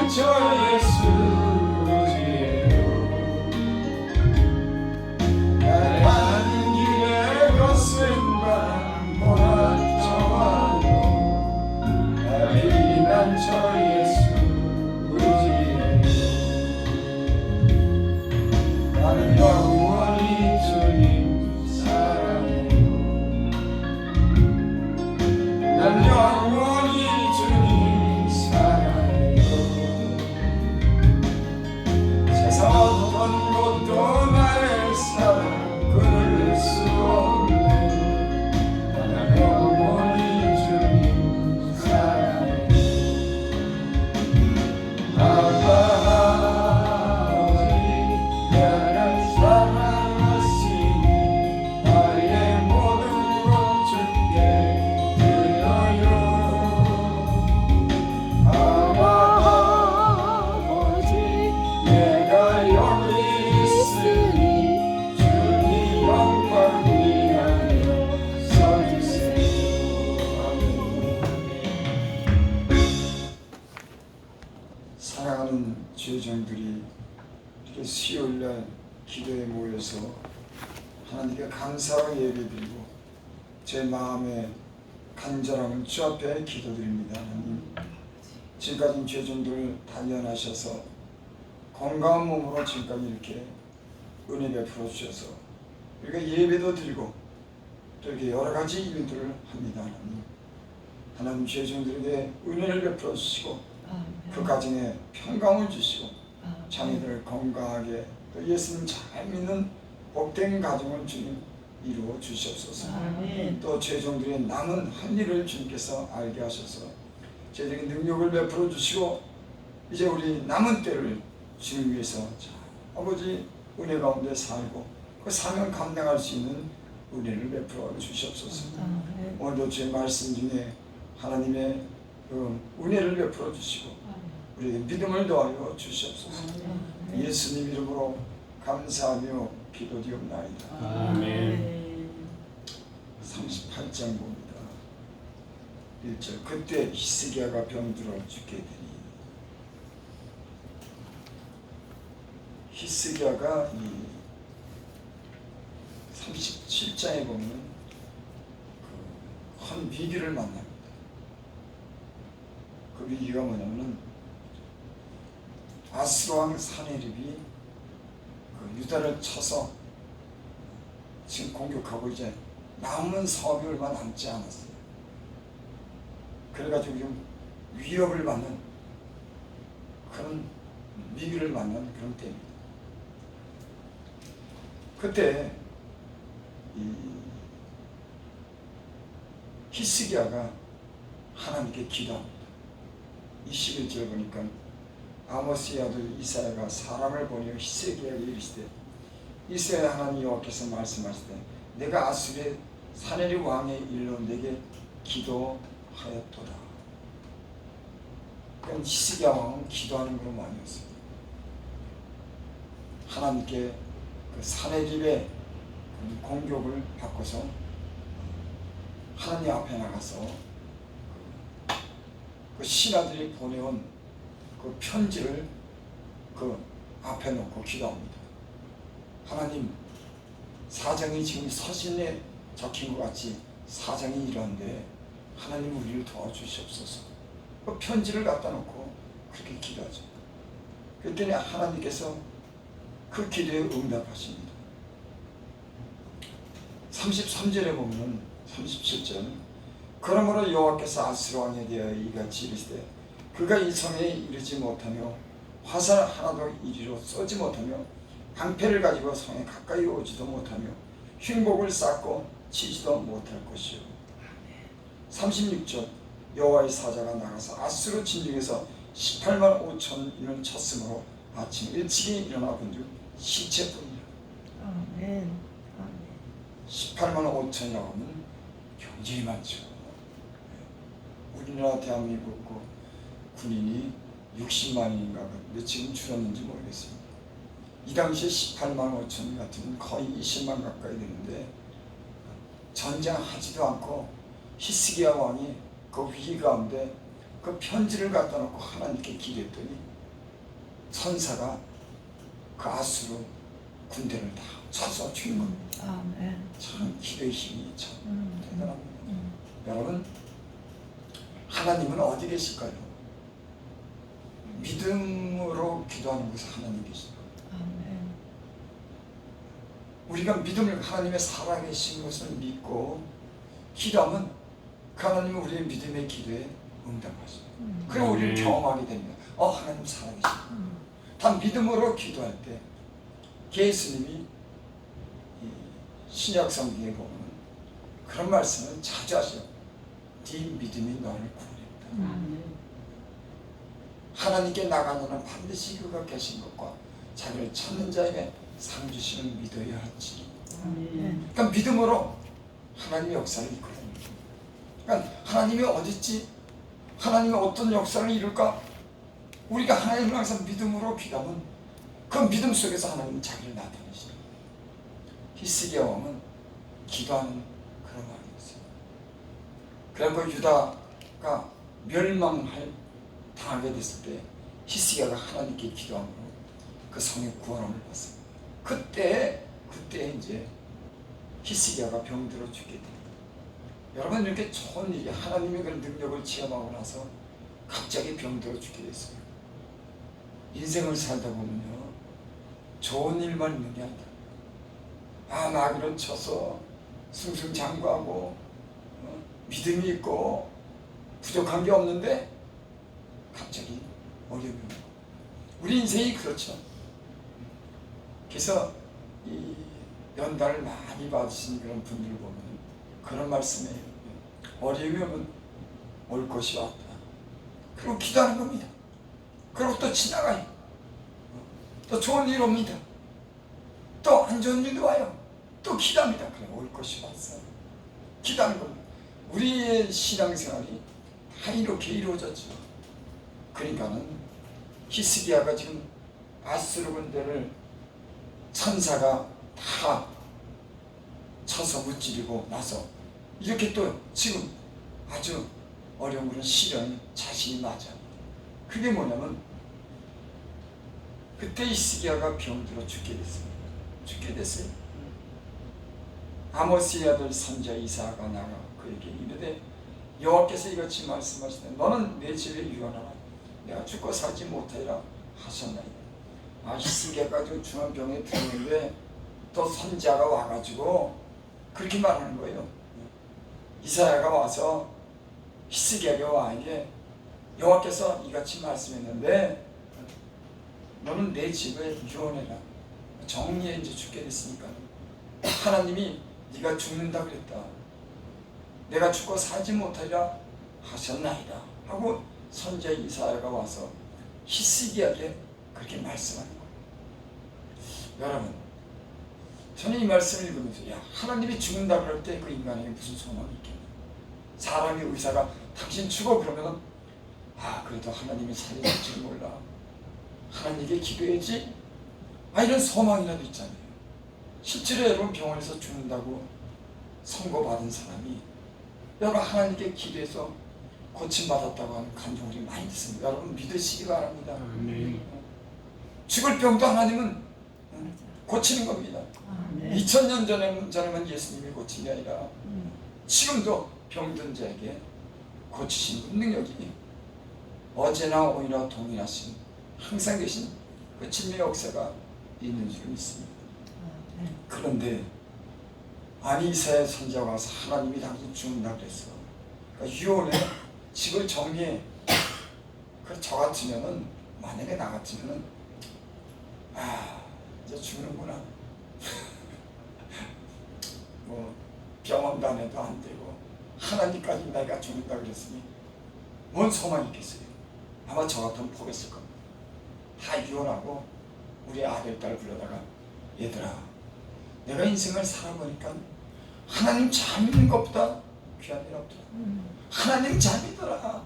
저 예수지요. 가는 길에 거센 바람 몰아쳐와도 난 저 예수지요. 나는 영원히 주님 사랑해요. 난 영원히 주님 사랑해요. 세상 어떤 것도 나의 사랑 끊을 수 없네. 난 영원히 주님 사랑해요. 아버지 나를 사랑하시니 나의 모든 것 주께 드려요. 아버지 내가 여기 있으니 주님 영광 위하여 서주세요. 사랑하는 죄종들이 이렇게 수요일날 기도에 모여서 하나님께 감사와 예배드리고 제 마음의 간절함을 주 앞에 기도드립니다. 하나님, 지금까지 죄종들을 단련하셔서 건강한 몸으로 지금까지 이렇게 은혜 베풀어 주셔서 이렇게 예배도 드리고 또 이렇게 여러 가지 일들을 합니다. 하나님 죄종들에게 은혜를 베풀어 주시고 그 가정에 평강을 주시고 자녀들 건강하게 또 예수님 잘 믿는 복된 가정을 주님 이루어 주시옵소서. 또 죄종들의 남은 한 일을 주님께서 알게 하셔서 저희들에게 능력을 베풀어 주시고 이제 우리 남은 때를 주님 위해서 아버지 은혜 가운데 살고 그 사명 감당할 수 있는 은혜를 베풀어 주시옵소서. 오늘도 주의 말씀 중에 하나님의 그 은혜를 베풀어 주시고 우리에게 믿음을 더하여 주시옵소서. 예수님 이름으로 감사하며 기도드리옵나이다. 아멘. 38장 봅니다. 1절 그때 히스기야가 병들어 죽게 되니. 히스기야가 이 37장에 보면 큰 위기를 만납니다. 그 위기가 뭐냐면은 아스로왕 사네립이 그 유다를 쳐서 지금 공격하고 이제 남은 사업이 얼마 남지 않았어요. 그래가지고 지금 위협을 받는 그런 위기를 만난 그런 때입니다. 그때 이 히스기야가 하나님께 기도합니다. 21절 보니까 아모스의 아들 이사야가 사람을 보내어 히스기야에게 이르시되 이스라엘 하나님 여호와께서 말씀하시되 내가 아수르의 사네립 왕의 일로 내게 기도하였도다. 그럼 히스기야 왕은 기도하는 걸 많이 했습니다. 하나님께 그 사네립의 공격을 받고서 하나님 앞에 나가서 그 신하들이 보내온 그 편지를 그 앞에 놓고 기도합니다. 하나님, 사정이 지금 서신에 적힌 것 같이 사정이 이런데 하나님 우리를 도와주시옵소서. 그 편지를 갖다 놓고 그렇게 기도하죠. 그랬더니 하나님께서 그 기도에 응답하십니다. 33절에 보면 37절 그러므로 여호와께서 아스루 왕에 대하여 이같이 이르시되 그가 이 성에 이르지 못하며 화살 하나도 이리로 쏘지 못하며 방패를 가지고 성에 가까이 오지도 못하며 흉복을 쌓고 치지도 못할 것이요. 36절 여호와의 사자가 나가서 아스루 진중에서 18만 5천인을 쳤으므로 아침 일찍이 일어나 본즉 시체뿐이라. 아멘. 18만 5천이라고 하면 굉장히 많죠. 우리나라 대한민국 군인이 60만인가 근데 지금 줄었는지 모르겠습니다. 이 당시에 18만 5천 같으면 거의 20만 가까이 되는데 전쟁하지도 않고 히스기야 왕이 그 위기 가운데 그 편지를 갖다 놓고 하나님께 기도했더니 천사가 그 아수르 군대를 다 쳐서 죽인 겁니다. 아멘. 참 기도의 힘이 참 대단합니다. 음. 여러분, 하나님은 어디 계실까요? 믿음으로 기도하는 곳에 하나님 계십니다. 아멘. 우리가 믿음을 하나님의 살아계신 것을 믿고 기도하면 그 하나님은 우리의 믿음의 기도에 응답하십니다. 그리고 우리를 경험하게 됩니다. 하나님 살아계십니다. 단 믿음으로 기도할 때 예수님이 이 신약 성경에 보면 그런 말씀을 자주 하죠. 네 믿음이 너를 구원했다. 하나님께 나가는 한 반드시 그가 계신 것과 자기를 찾는 자에게 상 주시는 믿어야 할지. 그러니까 믿음으로 하나님의 역사를 이끌어냅니다. 그러니까 하나님이 어디 있지? 하나님이 어떤 역사를 이룰까? 우리가 하나님을 항상 믿음으로 기도하면 그 믿음 속에서 하나님은 자기를 나타내시죠. 히스기야 왕은 기도하는 그런 왕이었어요. 그리고 유다가 당하게 됐을 때 히스기야가 하나님께 기도함으로 그 성의 구원함을 받습니다. 그때 이제 히스기야가 병들어 죽게 됩니다. 여러분, 이렇게 좋은 일이 하나님의 그런 능력을 체험하고 나서 갑자기 병들어 죽게 됐어요. 인생을 살다 보면요, 좋은 일만 있는 게 아니다. 나귀를 쳐서 승승장구하고 믿음이 있고 부족한 게 없는데 갑자기 어려움이 오고. 우리 인생이 그렇죠. 그래서 이 연단을 많이 받으신 그런 분들을 보면 그런 말씀이에요. 어려움이 오면 올 것이 왔다. 그리고 기도하는 겁니다. 그리고 또 지나가요. 또 좋은 일 옵니다. 또 안 좋은 일도 와요. 또 기도합니다. 그래, 올 것이 왔어요. 기도하는 겁니다. 우리의 신앙생활이 다 이렇게 이루어졌죠. 그러니까는 히스기야가 지금 아수르 군대를 천사가 다 쳐서 무찌르고 나서 이렇게 또 지금 아주 어려운 그런 시련이 자신이 맞아. 그게 뭐냐면 그때 히스기야가 병들어 죽게 됐어요. 아모스의 아들 선자 이사야가 나가 그에게 이르되 여호와께서 이같이 말씀하시되 너는 내 집에 유언하라. 내가 죽고 살지 못하리라 하셨나이다. 히스기야가 중환병에 들었는데 또 선자가 와가지고 그렇게 말하는 거예요. 이사야가 와서 히스기야에게 와에게 여호와께서 이같이 말씀했는데 너는 내 집에 유언해라. 정리해 이제 죽게 됐으니까 하나님이 네가 죽는다 그랬다. 내가 죽고 살지 못하리라 하셨나이다 하고 선자 이사야가 와서 히스기야에게 그렇게 말씀하는 거예요. 여러분, 저는 이 말씀을 읽으면서 하나님이 죽는다 그럴 때 그 인간에게 무슨 소망이 있겠냐. 사람의 의사가 당신 죽어 그러면 그래도 하나님이 살려줄지 몰라. 하나님께 기도해야지. 이런 소망이라도 있잖아요. 실제로 여러분 병원에서 죽는다고 선고받은 사람이 여러분 하나님께 기도해서 고침받았다고 하는 간증이 많이 있습니다. 여러분 믿으시기 바랍니다. 죽을 병도 하나님은 고치는 겁니다. 2000년 전에만 예수님이 고친 게 아니라 지금도 병든 자에게 고치시는 능력이 어제나 오늘나 동일하신 항상 계신 그 진리의 역사가 있는 줄 믿습니다. 그런데 이사야 선지자가 와서 하나님이 당신 죽는다 그랬어. 그러니까 유언에 집을 정리해. 저 같으면은 만약에 나 같으면은 이제 죽는구나. 뭐 병원도 안 해도 안 되고 하나님까지 내가 죽는다 그랬으니 뭔 소망이 있겠어요. 아마 저 같으면 포기했을 겁니다. 다 유언하고 우리 아들 딸 불러다가 얘들아, 내가 인생을 살아보니까 하나님 잘 믿는 것보다 귀한 일 없더라. 하나님 잘 믿어라.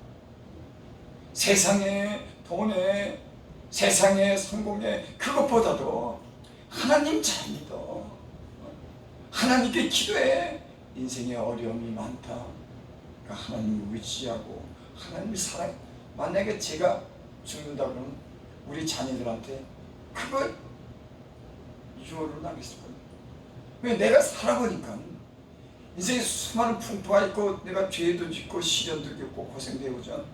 세상의 돈에 세상의 성공에 그것보다도 하나님 잘 믿어. 하나님께 기도해. 인생에 어려움이 많다. 그러니까 하나님을 의지하고 하나님을 사랑해. 만약에 제가 죽는다 그러면 우리 자녀들한테 그걸 유언을 남겼을 거예요. 왜? 내가 살아보니까 인생에 수많은 풍파가 있고 내가 죄도 짓고 시련도 겪고 고생도 해오죠.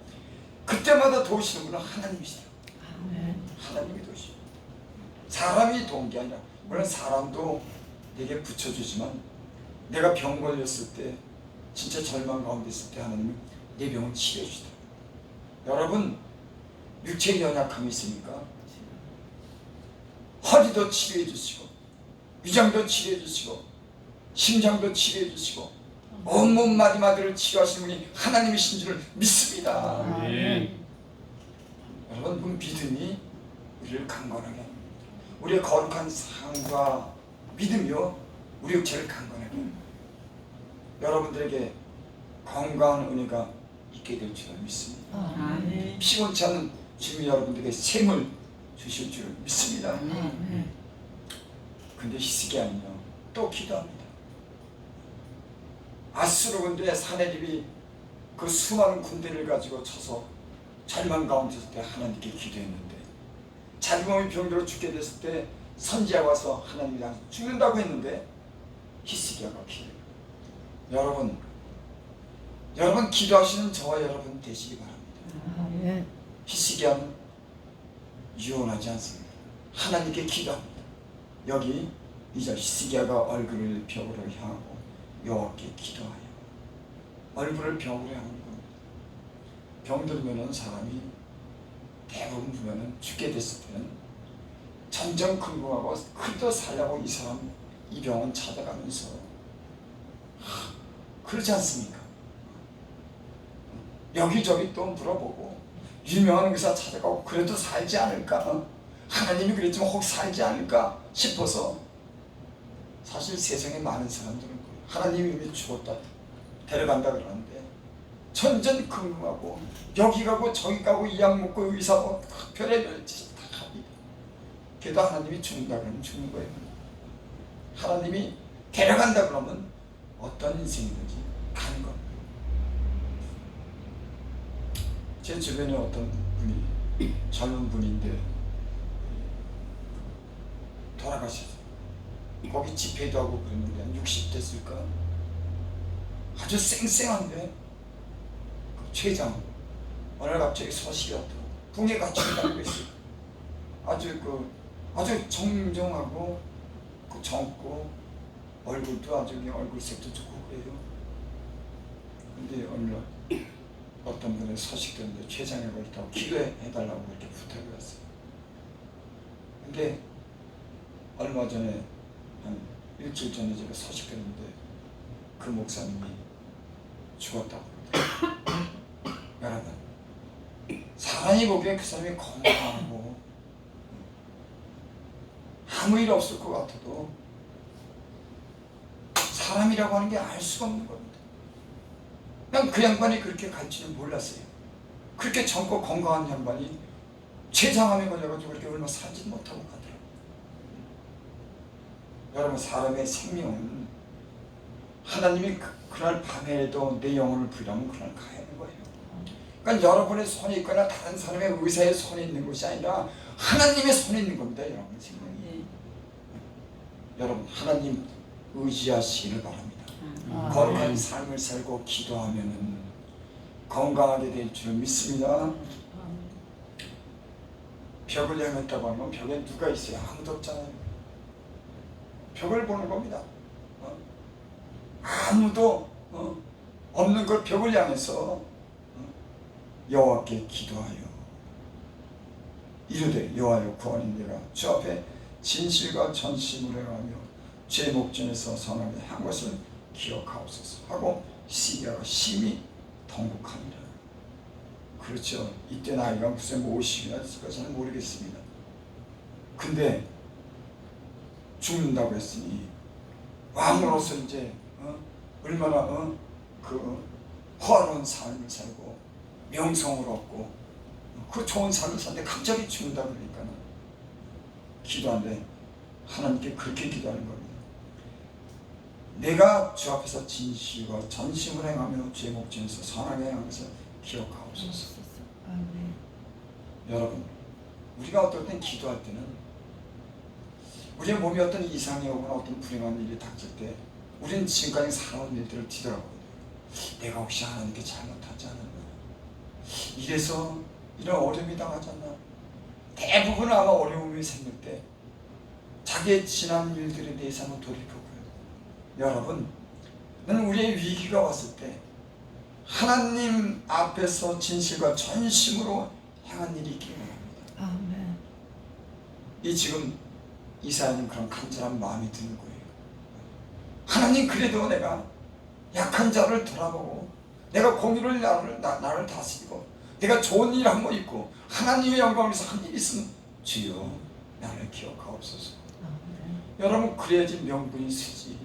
그때마다 도우시는 분은 하나님이시다. 아멘. 하나님이 도우시죠. 사람이 도운 게 아니라, 물론 사람도 내게 붙여주지만 내가 병 걸렸을 때, 진짜 절망 가운데 있을 때 하나님은 내 병을 치료해 주시다. 여러분, 육체의 연약함이 있으니까 허리도 치료해 주시고, 위장도 치료해 주시고, 심장도 치료해 주시고, 온몸 마디마디를 치료하시는 분이 하나님이신 줄을 믿습니다. 아멘. 여러분, 그 믿음이 우리를 강건하게 합니다. 우리의 거룩한 삶과 믿음이요, 우리 육체를 강건하게 합니다. 여러분들에게 건강한 은혜가 있게 될 줄을 믿습니다. 아멘. 피곤치 않은 주님이 여러분들에게 샘을 주실 줄을 믿습니다. 아멘. 근데 히스기야는요, 또 기도합니다. 아수르 군대 사내립이 그 수많은 군대를 가지고 쳐서 절망 가운데 있을 때 하나님께 기도했는데, 자기 몸이 병들어 죽게 됐을 때 선지자가 와서 하나님이 나 죽는다고 했는데 히스기야가 기도해요. 여러분 기도하시는 저와 여러분 되시기 바랍니다. 아멘. 히스기야는 유언하지 않습니다. 하나님께 기도합니다. 여기 이제 히스기야가 얼굴을 벽으로 향하고 여호와께 기도하여 얼굴을 벽으로 향하는 겁니다. 병들면은 사람이 대부분 보면은 죽게 됐을 때는 전전긍긍하고 그래도 살려고 이 병원 찾아가면서 그렇지 않습니까? 여기저기 또 물어보고 유명한 의사 찾아가고 그래도 살지 않을까? 하나님이 그랬지만 혹 살지 않을까 싶어서, 사실 세상에 많은 사람들은 하나님이 이미 죽었다 데려간다 그러는데 전전긍긍하고 여기 가고 저기 가고 이 약 먹고 의사 뭐 별의별 짓 다 합니다. 그래도 하나님이 죽는다 그러면 죽는 거예요. 하나님이 데려간다 그러면 어떤 인생이든지 가는 겁니다. 제 주변에 어떤 분이 젊은 분인데 돌아가셨어요. 거기 집회도 하고 그랬는데 한 60 됐을까? 아주 쌩쌩한데 그 최장 어느 날 갑자기 소식이 왔더라고. 궁에 갇히고 다니고 있어요. 아주 정정하고 그 젊고 얼굴도 아주 그냥 얼굴색도 좋고 그래요. 근데 어느 날 어떤 분의 소식 듣는데 췌장에 걸렸다고 기도해달라고 이렇게 부탁이 왔어요. 근데 얼마 전에 한 일주일 전에 제가 소식 듣는데 그 목사님이 죽었다고 그러더라고요. 여러분, 사람이 보기에 그 사람이 건강하고 아무 일 없을 것 같아도 사람이라고 하는 게 알 수가 없는 겁니다. 난 그 양반이 그렇게 갈 줄은 몰랐어요. 그렇게 젊고 건강한 양반이 췌장암에 걸려가지고 그렇게 얼마 살지 못하고 가더라고요. 여러분, 사람의 생명은 하나님이 그날 밤에도 내 영혼을 부여하면 그날 가야 하는 거예요. 그러니까 여러분의 손에 있거나 다른 사람의 의사의 손에 있는 것이 아니라 하나님의 손에 있는 겁니다. 여러분의 생명이. 여러분, 하나님 의지하시기를 바랍니다. 거룩한 삶을 살고 기도하면은 건강하게 될 줄 믿습니다. 벽을 향했다고 하면 벽에 누가 있어요? 아무도 없잖아요. 벽을 보는 겁니다. 아무도 없는 걸 벽을 향해서 여호와께 기도하여 이르되 여호와여 구원인 내가 주 앞에 진실과 전심으로 행하며 죄 목전에서 선하게 한 것을 기억하옵소서 하고 히스기야가 심히 통곡합니다. 그렇죠. 이때 나이가 무슨 50이나 있을까 저는 모르겠습니다. 근데 죽는다고 했으니 왕으로서 이제 얼마나 그 호화로운 삶을 살고 명성을 얻고 그 좋은 삶을 사는데 갑자기 죽는다 그러니까 기도하는데 하나님께 그렇게 기도하는 겁니다. 내가 주 앞에서 진실과 전심을 행하며 죄 목전에서 선하게 행하면서 기억하옵소서. 아멘. 여러분, 우리가 어떨 땐 기도할 때는 우리의 몸에 어떤 이상이 오거나 어떤 불행한 일이 닥칠 때 우리는 지금까지 살아온 일들을 뒤돌아보거든요. 내가 혹시 하나님께 잘못하지 않았나? 이래서 이런 어려움이 당하지 않나? 대부분 아마 어려움이 생길 때 자기의 지난 일들에 대해서 한번 돌이켜보요. 여러분, 는 우리의 위기가 왔을 때 하나님 앞에서 진실과 전심으로 행한 일이 있기를 바랍니다. 아멘. 이 지금 이사야님 그런 간절한 마음이 드는 거예요. 하나님, 그래도 내가 약한 자를 돌아보고 내가 공의를 나를 다스리고 내가 좋은 일 한 번 있고 하나님의 영광을 위해서 한 일 있으면 주여 나를 기억하옵소서. 아멘. 여러분, 그래야지 명분이 쓰지.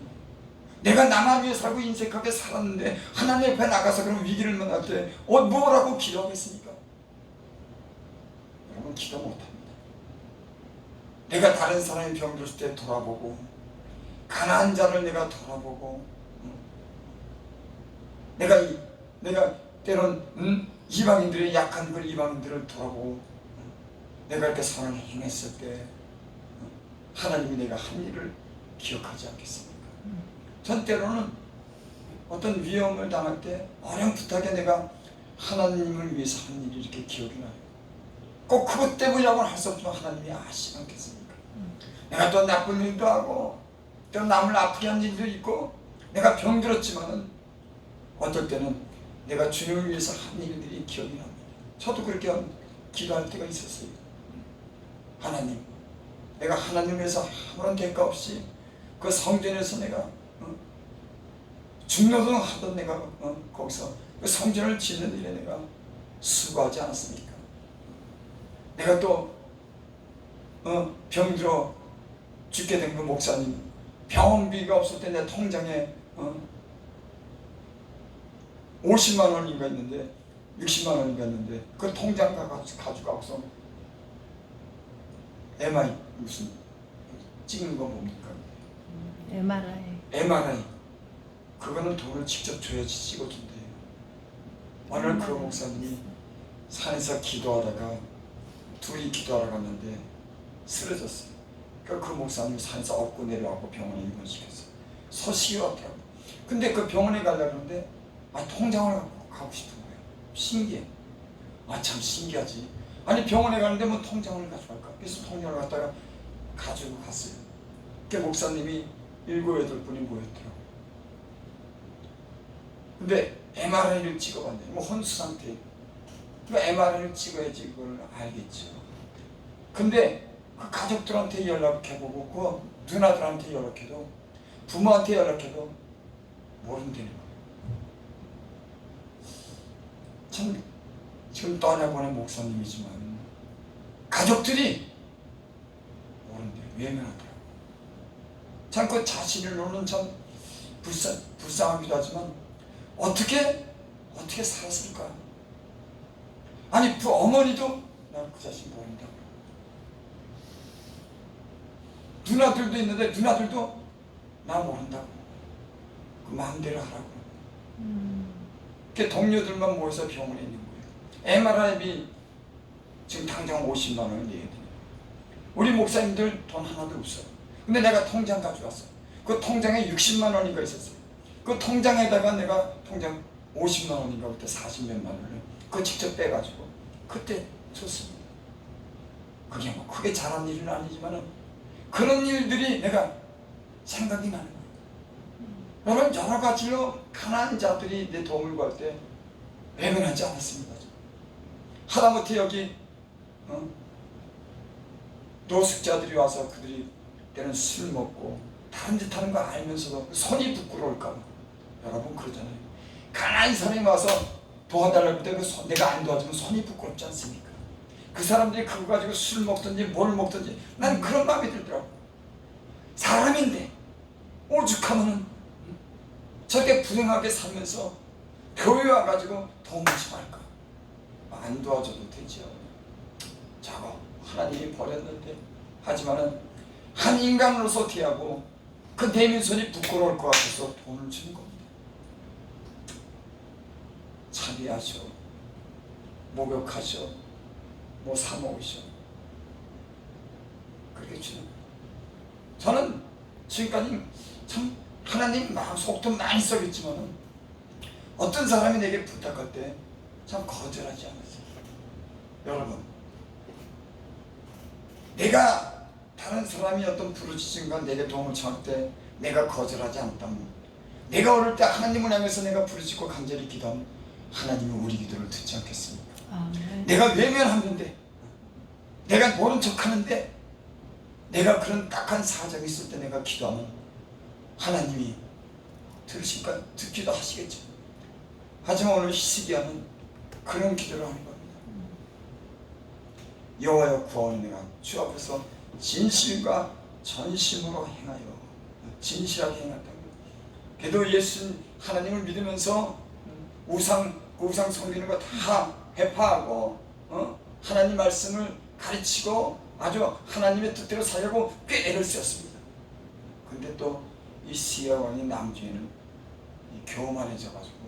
내가 나만 위해 살고 인색하게 살았는데 하나님 앞에 나가서 그런 위기를 만날 때 뭐라고 기도하겠습니까? 여러분, 기도 못합니다. 내가 다른 사람이 병들었을 때 돌아보고 가난한 자를 내가 돌아보고 내가 때론 이방인들의 약한 그 이방인들을 돌아보고 내가 이렇게 선을 행했을 때 하나님이 내가 한 일을 기억하지 않겠습니까? 전 때로는 어떤 위험을 당할 때 어렴풋하게 내가 하나님을 위해서 한 일이 이렇게 기억이 나요. 꼭 그것 때문이라고는 할 수 없지만 하나님이 아시지 않겠습니까? 내가 또 나쁜 일도 하고 또 남을 아프게 한 일도 있고 내가 병들었지만은 어떨 때는 내가 주님을 위해서 한 일들이 기억이 납니다. 저도 그렇게 기도할 때가 있었어요. 하나님, 내가 하나님을 위해서 아무런 대가 없이 그 성전에서 내가 중노동 하던 내가 거기서 그 성전을 짓는 일에 내가 수고하지 않았습니까? 내가 또 병들어 죽게 된 그 목사님 병원비가 없을 때 내 통장에 50만 원인가 있는데 60만 원인가 있는데 그 통장 가져가고서 MRI 무슨 찍는 거 뭡니까? MRI 그거는 돈을 직접 줘야지 찍어준대요. 어느 날 그 목사님이 산에서 기도하다가 둘이 기도하러 갔는데 쓰러졌어요. 그러니까 그 목사님이 산에서 업고 내려가고 병원에 입원시켰어요. 소식이 왔더라고요. 근데 그 병원에 가려고 하는데 통장을 갖고 가고 싶은 거예요. 신기해. 참 신기하지. 아니 병원에 가는데 뭐 통장을 가져갈까? 그래서 통장을 갖다가 가지고 갔어요. 그 목사님이 7, 8분이 모였더라고요. 근데 MRI를 찍어봤는데 뭐 혼수 상태. 그 MRI를 찍어야지 그걸 알겠죠. 근데 그 가족들한테 연락해보고 그 누나들한테 연락해도 부모한테 연락해도 모른다는 거예요. 참 지금 떠나보낸 목사님이지만 가족들이 모른대요. 외면하더라고요. 참 그 자신을 놓는 참 불쌍하기도 하지만 어떻게 살았을까? 아니 그 어머니도 난 그 자신 모른다고. 누나들도 있는데 누나들도 나 모른다고. 그 마음대로 하라고. 그 동료들만 모여서 병원에 있는 거예요. MRI비 지금 당장 50만 원을 내야 돼요. 우리 목사님들 돈 하나도 없어요. 근데 내가 통장 가져왔어. 그 통장에 60만 원인가 있었어요. 그 통장에다가 내가 통장 50만 원인가 그때 40몇만 원을 그거 직접 빼가지고 그때 줬습니다. 그게 뭐 크게 잘한 일은 아니지만은 그런 일들이 내가 생각이 나는 거예요. 여러분, 여러 가지로 가난한 자들이 내 도움을 구할 때 외면하지 않았습니다. 하다못해 여기 노숙자들이 와서 그들이 때는 술 먹고 다른 짓 하는 거 알면서도 손이 부끄러울까 봐. 여러분 그러잖아요. 가난한 사람이 와서 도와달라고 할 때 내가 안 도와주면 손이 부끄럽지 않습니까? 그 사람들이 그거 가지고 술 먹든지 뭘 먹든지 난 그런 마음이 들더라고. 사람인데 오죽하면은 저렇게 불행하게 살면서 교회 와가지고 도움을 좀 할까? 안 도와줘도 되죠. 저거 하나님이 버렸는데. 하지만은 한 인간으로서 대하고 그 대민손이 부끄러울 것 같아서 돈을 주는 겁니다. 차비하셔, 목욕하셔, 뭐 사먹으셔. 그렇게 주는 거예요. 저는 지금까지 참 하나님 마음 속도 많이 썩였지만 어떤 사람이 내게 부탁할 때 참 거절하지 않았어요. 여러분, 내가 다른 사람이 어떤 부르짖음과 내게 도움을 청할 때 내가 거절하지 않았다면, 내가 어릴 때 하나님을 향해서 내가 부르짖고 간절히 기도하면 하나님은 우리 기도를 듣지 않겠습니까? 아멘. 내가 외면하는데, 내가 모른 척하는데, 내가 그런 딱한 사정이 있을 때 내가 기도하면 하나님이 들으실까? 듣기도 하시겠죠. 하지만 오늘 히스기야는 그런 기도를 하는 겁니다. 여호와여 구하오니 내가 주 앞에서 진실과 전심으로 행하여 진실하게 행했다고. 그래도 예수 하나님을 믿으면서 우상 섬기는 거 다 회파하고 하나님 말씀을 가르치고 아주 하나님의 뜻대로 살려고 꽤 애를 썼습니다. 근데 또 이 시야 왕이 남주에는 교만해져가지고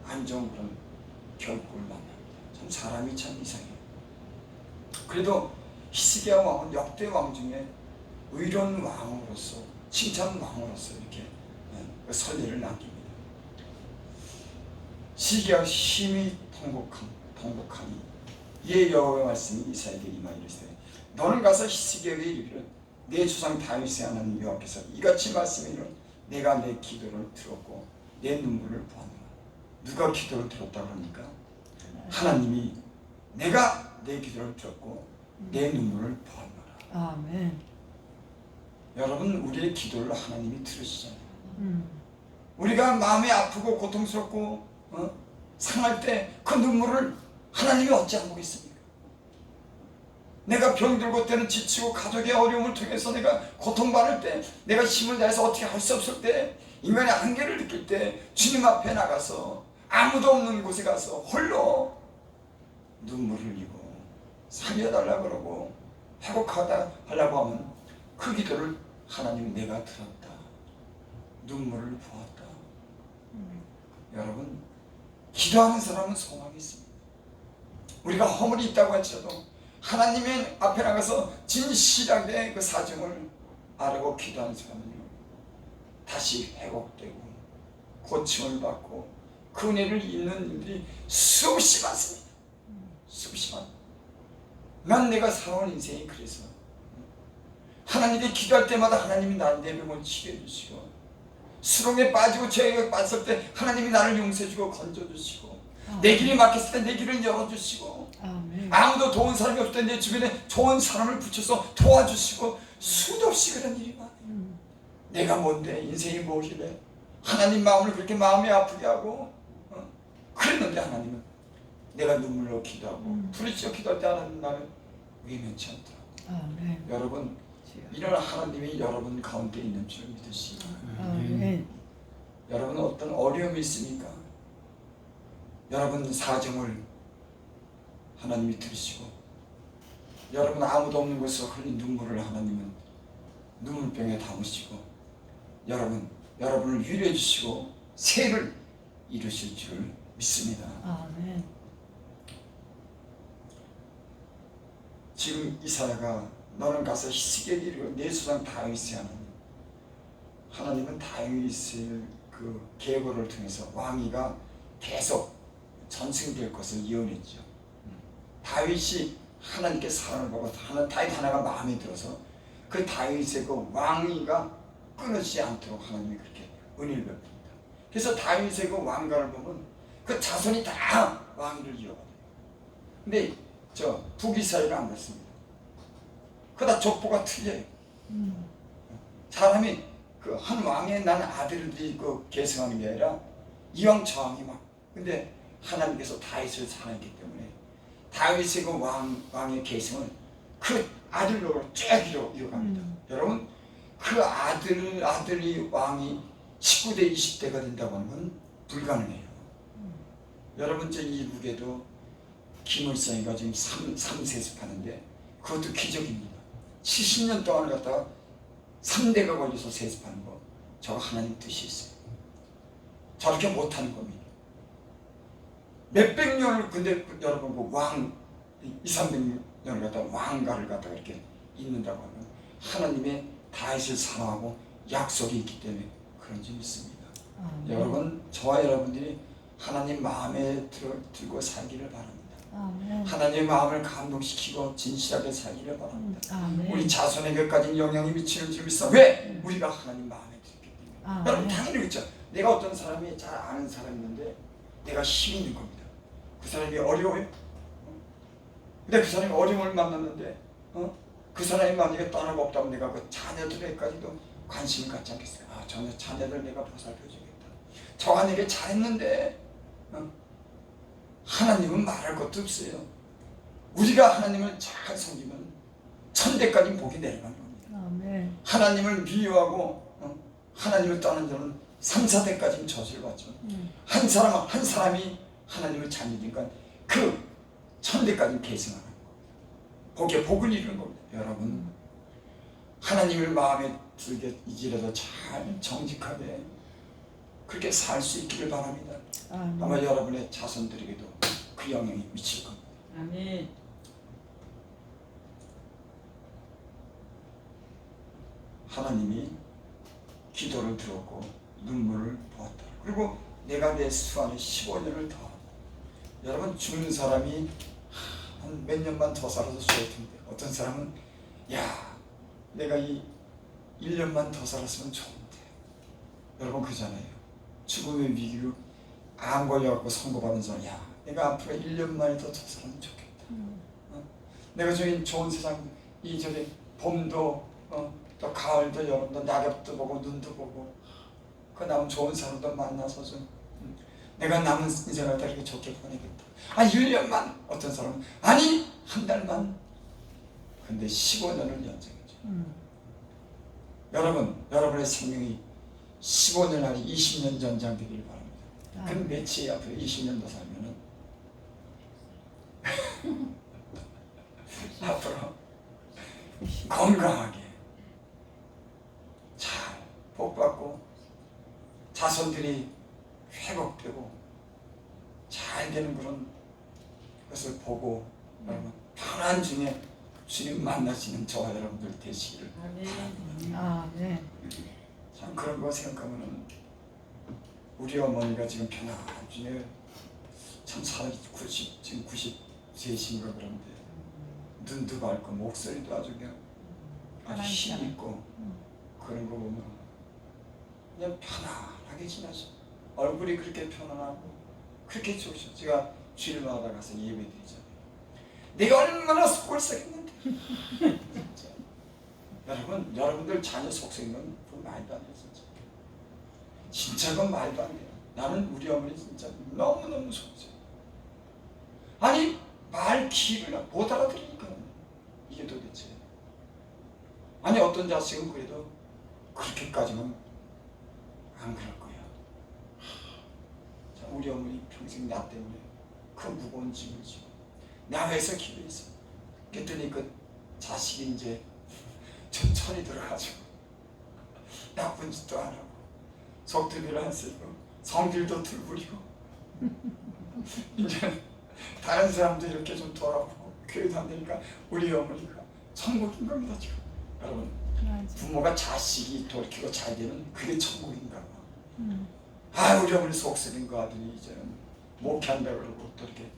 안 좋은 그런 결국을 만납니다. 참 사람이 참 이상해요. 그래도 히스기야 왕은 역대 왕 중에 의로운 왕으로서, 칭찬 왕으로서 이렇게 선례를 남깁니다. 시기야 심히 통곡하니 이에 여호와의 말씀이 이사야에게 임하여 이르시되 너는 가서 히스기야에게 이르기를 내 조상 다윗의 하나님 여호와께서 이같이 말씀이를 내가 내 기도를 들었고 내 눈물을 보았노라. 누가 기도를 들었다고 합니까? 하나님이 내가 내 기도를 들었고 내 눈물을 보았노라. 아멘. 여러분, 우리의 기도를 하나님이 들으시잖아요. 우리가 마음이 아프고 고통스럽고 상할 때 그 눈물을 하나님이 어찌 안 보겠습니까? 내가 병들고 때는 지치고 가족의 어려움을 통해서 내가 고통받을 때, 내가 힘을 다해서 어떻게 할 수 없을 때, 인간의 한계를 느낄 때 주님 앞에 나가서 아무도 없는 곳에 가서 홀로 눈물을 흘리고 살려달라고 그러고 회복하다 하려고 하면 그 기도를 하나님 내가 들었다, 눈물을 보았다. 여러분, 기도하는 사람은 소망이 있습니다. 우리가 허물이 있다고 할지라도 하나님의 앞에 나가서 진실하게 그 사정을 알고 기도하는 사람은요, 다시 회복되고 고침을 받고 그 은혜를 입는 일들이 수없이 많습니다. 수없이 많. 난 내가 살아온 인생이 그래서 하나님께 기도할 때마다 하나님이 나의 병을 치료해 주시고, 수렁에 빠지고 죄에 빠졌을 때 하나님이 나를 용서해 주고 건져 주시고, 내 길이 막혔을 때 내 길을 열어 주시고, 아무도 도운 사람이 없을 때 내 주변에 좋은 사람을 붙여서 도와주시고, 수도 없이 그런 일이 많아요. 내가 뭔데, 인생이 무엇이래, 하나님 마음을 그렇게 마음이 아프게 하고 그랬는데 하나님은 내가 눈물로 기도하고 부르짖어 기도할 때 하나님 나를 외면치 않더라고요. 여러분, 이런 하나님이 여러분 가운데 있는 줄 믿으시고, 여러분 어떤 어려움이 있습니까? 여러분 사정을 하나님이 들으시고, 여러분 아무도 없는 곳에서 흘린 눈물을 하나님은 눈물병에 담으시고, 여러분을 위로해 주시고 새해를 이루실 줄 믿습니다. 아멘. 지금 이사야가 너는 가서 히스기야에게 이르고 내 조상 다윗의 하나님은 다윗의 그 계보를 통해서 왕위가 계속 전승될 것을 예언했죠. 다윗이 하나님께 사랑을 받고 다윗 하나가 마음에 들어서 그 다윗의 그 왕위가 끊어지지 않도록 하나님이 그렇게 은혜를 베풉니다. 그래서 다윗의 그 왕가를 보면 그 자손이 다 왕위를 이어가요. 근데 저 북이스라엘은 안 그렇습니다. 그다 족보가 틀려요. 사람이 그 한 왕에 난 아들들이 그 계승하는 게 아니라 이왕 저왕이 막, 근데 하나님께서 다윗을 사랑했기 때문에 다윗의 그 왕의 계승은 그 아들로 쭉 이어갑니다. 여러분, 그 아들이 왕이 19대 20대가 된다고 하는 건 불가능해요. 여러분, 저 이북에도 김일성이가 지금 3세습하는데 그것도 기적입니다. 70년 동안을 갖다가 3대가 걸려서 세습하는 거, 저거 하나님 뜻이 있어요. 저렇게 못하는 겁니다. 몇백 년을, 근데 여러분 그 2, 300년을 갖다 왕가를 갖다가 이렇게 있는다고 하면 하나님의 다윗을 사랑하고 약속이 있기 때문에 그런지 믿습니다. 여러분, 저와 여러분들이 하나님 마음에 들고 살기를 바랍니다. 하나님의 마음을 감동시키고 진실하게 살기를 바랍니다. 우리 자손에게까지 영향이 미치는 줄 믿어. 왜? 우리가 하나님 마음에 들기 때문에. 여러분 당연히 그렇죠. 내가 어떤 사람이 잘 아는 사람이 있는데 내가 힘이 있는 겁니다. 그 사람이 어려워요. 근데 그 사람이 어려움을 만났는데 그 사람이 만약에 떠나고 없다면 내가 그 자녀들에게까지도 관심을 갖지 않겠어요. 아, 저 자녀들 내가 보살펴주겠다. 저가 내게 잘했는데 하나님은 말할 것도 없어요. 우리가 하나님을 잘 섬기면 천대까지 복이 내려가는 겁니다. 하나님을 미워하고 하나님을 떠난 자는 3, 4대까지 저주를 받죠. 한 사람이 하나님을 잘 믿으니까 그 천대까지 계승하는 겁니다. 거기에 복을 이루는 겁니다. 여러분, 하나님을 마음에 들게 이지라도 잘 정직하게 그렇게 살 수 있기를 바랍니다. 아마 여러분의 자손들에게도 그 영향이 미칠 겁니다. 아멘. 하나님이 기도를 들었고 눈물을 보았다. 그리고 내가 내 수 안에 15년을 더. 여러분, 죽는 사람이 한 몇 년만 더 살아서 좋을 텐데 어떤 사람은 야, 내가 이 1년만 더 살았으면 좋은데. 여러분 그잖아요. 죽음의 위기로 암 걸려갖고 선고받는 사람, 야, 내가 앞으로 1년만에 더 살면 좋겠다. 내가 저기 좋은 세상, 이 저기 봄도 또 가을도 여름도 낙엽도 보고 눈도 보고 그 남은 좋은 사람도 만나서 좀 내가 남은 인생을 다 이렇게 좋게 보내겠다. 1년만, 어떤 사람은 아니 한 달만. 근데 15년을 연장했죠. 여러분의 생명이 15년 안에 20년 연장되기를 바랍니다. 그럼 며칠 앞으로 20년 더 살면은 앞으로 건강하게 잘 복받고 자손들이 회복되고 잘 되는 그런 것을 보고 여러분 편안 중에 주님 만나시는 저와 여러분들 되시기를 바랍니다. 참 그런 거 생각하면은 우리 어머니가 지금 편안 중에 참 지금 90세이신가 그런데 눈도 밝고 목소리도 아주 그냥 아주 힘있고 그런 거 보면 그냥 편안하게 지나죠. 얼굴이 그렇게 편안하고 그렇게 좋으셔. 제가 주일마다 가서 예배 드리잖아요. 내가 얼마나 속을 썩였는데. 여러분, 여러분들 자녀 속썩이는 건 말도 안 돼요. 진짜 그건 말도 안 돼요. 나는 우리 어머니 진짜 너무너무 속썩여요. 아니 말 기를 못 알아들으니까 이게 도대체. 아니 어떤 자식은 그래도 그렇게까지는 안 그럴 거야. 자, 우리 어머니 평생 나 때문에 그 무거운 짐을 지고 나 위해서 기도했어. 그랬더니 그 자식이 이제 좀 철이 들어가지고 나쁜 짓도 안 하고 속드비를 안 쓰고 성질도 덜 부리고 이제 다른 사람도 이렇게 좀 돌아보고 교회도 안 되니까 우리 어머니가 천국인 겁니다. 지금 여러분, 부모가 자식이 돌이키고 잘 되면 그게 천국인가 봐. 우리 어머니 속쓰린 그 아들이 이제는 목회한다 그러고 또 이렇게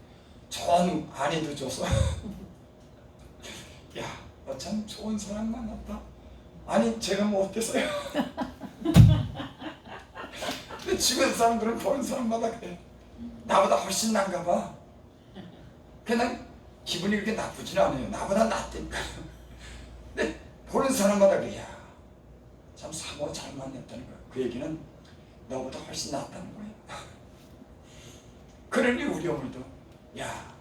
좋은 아내도 줘서 야, 너 참 좋은 사람 만났다. 아니 제가 뭐 어때서요? 근데 주변 사람들은 보는 사람마다 그래. 나보다 훨씬 난가 봐. 그냥 기분이 그렇게 나쁘진 않아요. 나보다 낫다니까. 근데 보는 사람마다 그래. 야, 참 사모 잘 만났다는 거야. 그 얘기는 너보다 훨씬 낫다는 거야. 그러니 우리 어머니도 야,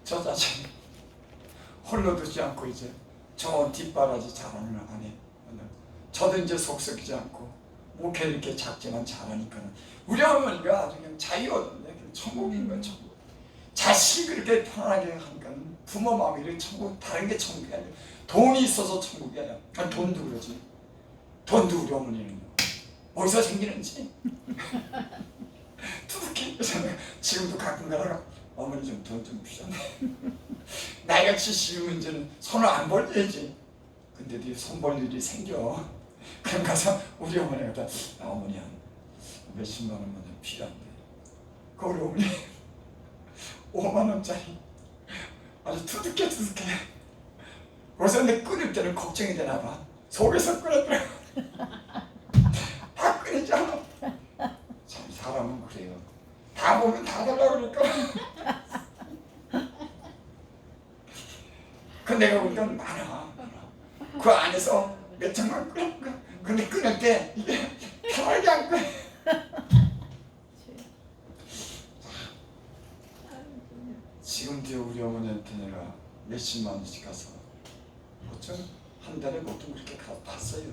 저 자식 홀로 두지 않고 이제 저 뒷바라지 잘하는 아내, 저도 이제 속썩이지 않고 목회 이렇게 작지만 잘하니까는 우리 어머니가 아주 그냥 자유거든요. 천국인 거예요. 천국. 자식이 그렇게 편안하게 하니까 부모 마음이 이렇게 천국, 다른 게 천국이 아니에요. 돈이 있어서 천국이 아니야. 돈도 그러지. 돈도 우리 어머니는요. 어디서 생기는지 두둑히. 지금도 가끔 가다가 어머니 좀 돈 좀 주셨네. 나이가 70이 문제는 손을 안 벌려야지. 근데도 손 벌 일이 생겨. 그럼 가서 우리 어머니가 다 어머니 한 몇십만 원만 좀 필요한데 그 우리 어머니 5만 원짜리 아주 두둑해 그래서 내 끊을 때는 걱정이 되나 봐. 속에서 끊었더라고. 다 끊이지 않아. 참 사람은 그래요. 다 보면 다 달라고 그러니까. 그 내가 보니까 많아. 그 안에서 몇 장만 끊을 거야. 근데 끊을 때 이게 편하게 안 끊어. 지금도 우리 어머니한테 내가 몇십만 원씩 가서 보통 한 달에 보통 그렇게 봤어요.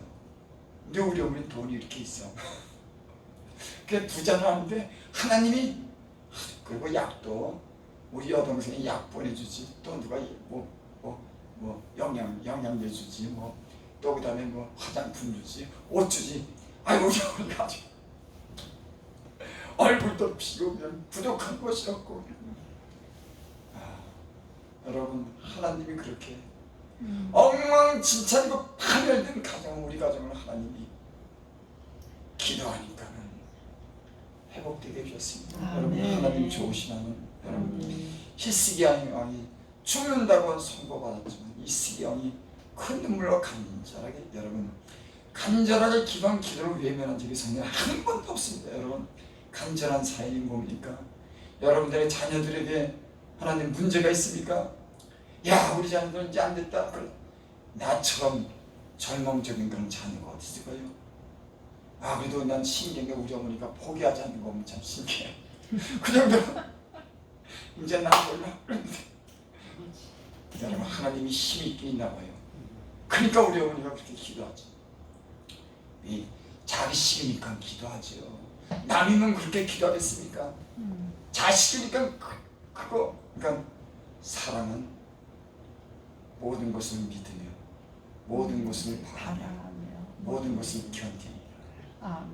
근데 우리 어머니 돈이 이렇게 있어. 그게 부자는 아닌데 하나님이 그리고 약도 우리 여동생이 약 보내주지 또 누가 영양제 주지 또 그다음에 화장품 주지 옷 주지. 아이고 우리 어머니 가지고 얼굴도 피고 그냥 부족한 것이 없고. 여러분 하나님이 그렇게 엉망진창이고 파멸된 가정 우리 가정을 하나님이 기도하니까는 회복되게 해주셨습니다. 여러분 하나님 좋으신 하나님. 여러분 히스기야 왕이 죽는다고 선고받았지만 히스기야 왕이 큰 눈물로 간절하게 여러분 간절하게 기도한 기도를 외면한 적이 성경에 한 번도 없습니다. 여러분 간절한 사연이 뭡니까? 여러분들의 자녀들에게 하나님 문제가 있습니까? 야 우리 자녀들 이제 안 됐다. 그래. 나처럼 절망적인 그런 자녀가 어디 있을까요? 그래도 난 신기한 게 우리 어머니가 포기하지 않는 거 보면 참 신기해. 그 정도 이제 난 몰라. 그런데 여러분 하나님이 힘이 있게 있나 봐요. 그러니까 우리 어머니가 그렇게 기도하지. 자기 식이니까 기도하죠. 남이면 그렇게 기도하겠습니까? 자식이니까 그거. 그러니까 사랑은 모든 것을 믿으며 모든 것을 바라며 모든 것을 견디며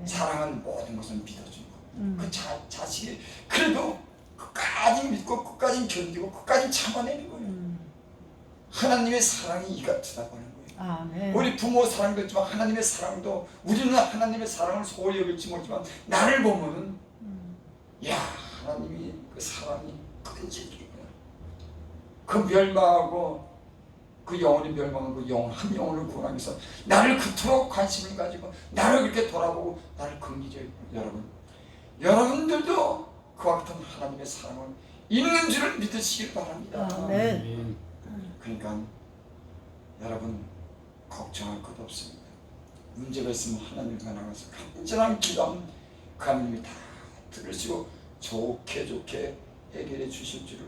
사랑은 모든 것을 믿어주는 거. 그 자식이 그래도 끝까지 믿고 끝까지 견디고 끝까지 참아내는 거예요. 하나님의 사랑이 이 같으다고 하는 거예요. 우리 부모 사랑도 있지만 하나님의 사랑도 우리는 하나님의 사랑을 소홀히 여길지 모르지만 나를 보면은 야 하나님이 그 사랑이 끈질기구나. 그 멸망하고 그 영혼이 멸망한 그 영혼 한 영혼을 구원하기 위해서 나를 그토록 관심을 가지고 나를 그렇게 돌아보고 나를 긍휼히 여러분 여러분들도 그와 같은 하나님의 사랑을 있는 줄을 믿으시길 바랍니다. 그러니까 여러분 걱정할 것 없습니다. 문제가 있으면 하나님 나가서 간절한 기도하면 그 하나님이 다 들으시고 좋게 해결해 주실 줄을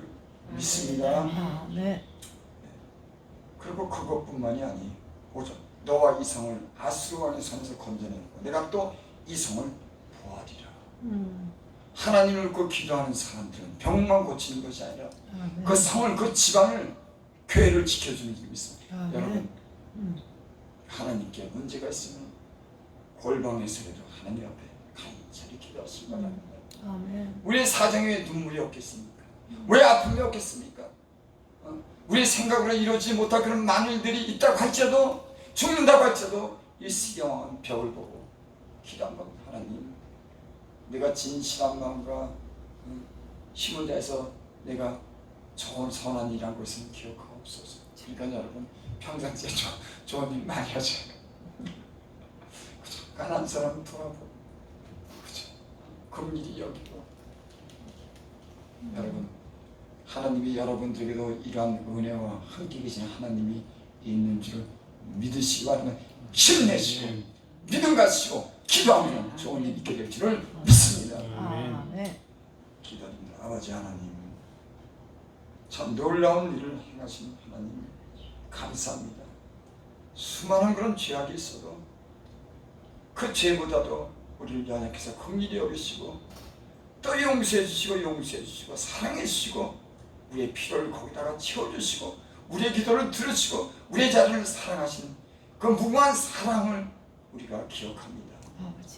믿습니다. 그리고 그것뿐만이 아니 보죠. 너와 이 성을 아수르 왕의 손에서 건져내고 내가 또 이 성을 보아리라. 하나님을 그 기도하는 사람들은 병만 고치는 것이 아니라 그 성을 그 지방을 교회를 지켜주는 힘이 있습니다. 여러분 하나님께 문제가 있으면 골방에서라도 하나님 앞에 간절히 기도하시기 바랍니다. 우리의 사정에 왜 눈물이 없겠습니까? 왜 아픔이 없겠습니까? 우리의 생각으로 이루어지지 못할 그런 많은 일들이 있다고 할지라도 죽는다고 할지라도 이 시경한 벽을 보고 기도한 겁니다. 하나님 내가 진실한 마음과 힘을 다해서 내가 좋은 선한 일한 것은 기억하옵소서. 그러니까 여러분 평상시에 좋은 일 많이 하죠. 그죠? 가난한 사람 돌아보고 그죠? 긍휼히 여기고 여러분 하나님이 여러분들에게도 이러한 은혜와 함께 계신 하나님이 있는 줄 믿으시기 바랍니다. 힘내시고 믿음 가지시고 기도하면 좋은 일이 있게 될 줄을 믿습니다. 기도합니다. 아버지 하나님 참 놀라운 일을 행하신 하나님 감사합니다. 수많은 그런 죄악이 있어도 그 죄보다도 우리를 연약해서 긍휼히 여기시고 또 용서해 주시고 사랑해 주시고 우리의 필요를 거기다가 채워주시고 우리의 기도를 들으시고 우리의 자녀를 사랑하시는 그 무궁한 사랑을 우리가 기억합니다.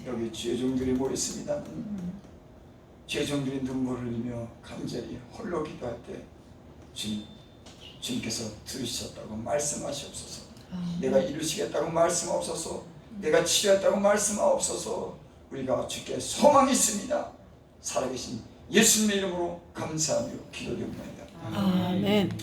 여기 죄종들이 모였습니다. 죄종들이 눈물을 흘리며 간절히 홀로 기도할 때 주님 주님께서 들으셨다고 말씀하시옵소서. 아멘. 내가 이루시겠다고 말씀하옵소서. 내가 치료했다고 말씀하옵소서. 우리가 주께 소망이 있습니다. 살아계신 예수님의 이름으로 감사하며 기도드립니다. 아멘.